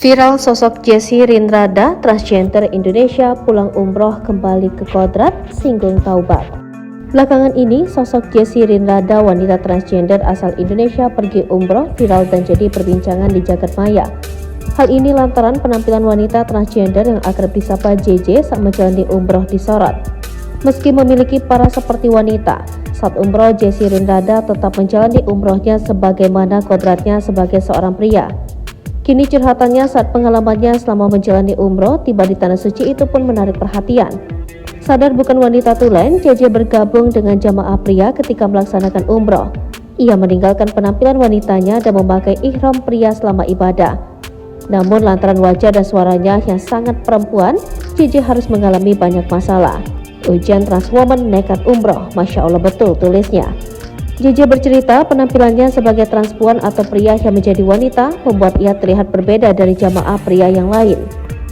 Viral sosok Jessie Rindrada, transgender Indonesia pulang umroh kembali ke kodrat, singgung taubat. Belakangan ini, sosok Jessie Rindrada, wanita transgender asal Indonesia pergi umroh viral dan jadi perbincangan di jagat maya. Hal ini lantaran penampilan wanita transgender yang akrab disapa JJ saat menjalani umroh disorot. Meski memiliki paras seperti wanita, saat umroh Jessie Rindrada tetap menjalani umrohnya sebagaimana kodratnya sebagai seorang pria. Kini curhatannya saat pengalamannya selama menjalani umroh tiba di tanah suci itu pun menarik perhatian. Sadar bukan wanita tulen, JJ bergabung dengan jamaah pria ketika melaksanakan umroh. Ia meninggalkan penampilan wanitanya dan memakai ihram pria selama ibadah. Namun lantaran wajah dan suaranya yang sangat perempuan, JJ harus mengalami banyak masalah. Ujian transwoman nekat umroh, Masya Allah betul tulisnya. JJ bercerita penampilannya sebagai transpuan atau pria yang menjadi wanita membuat ia terlihat berbeda dari jamaah pria yang lain.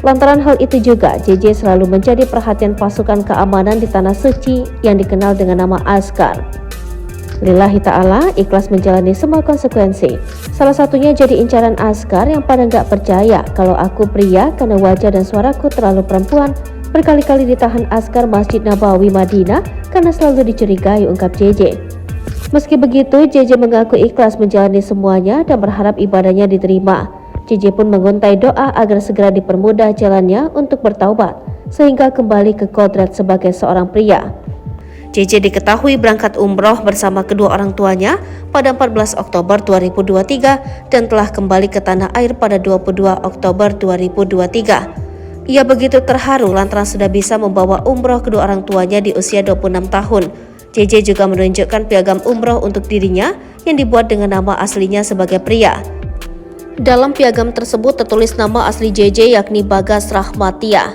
Lantaran hal itu juga, JJ selalu menjadi perhatian pasukan keamanan di tanah suci yang dikenal dengan nama Askar. Lillahi ta'ala, ikhlas menjalani semua konsekuensi. Salah satunya jadi incaran Askar yang pada nggak percaya kalau aku pria karena wajah dan suaraku terlalu perempuan. Berkali-kali ditahan Askar Masjid Nabawi Madinah karena selalu dicurigai, ungkap JJ. Meski begitu, JJ mengaku ikhlas menjalani semuanya dan berharap ibadahnya diterima. JJ pun menguntai doa agar segera dipermudah jalannya untuk bertaubat, sehingga kembali ke kodrat sebagai seorang pria. JJ diketahui berangkat umroh bersama kedua orang tuanya pada 14 Oktober 2023 dan telah kembali ke tanah air pada 22 Oktober 2023. Ia begitu terharu lantaran sudah bisa membawa umroh kedua orang tuanya di usia 26 tahun. JJ juga menunjukkan piagam umroh untuk dirinya yang dibuat dengan nama aslinya sebagai pria. Dalam piagam tersebut tertulis nama asli JJ yakni Bagas Rahmatia.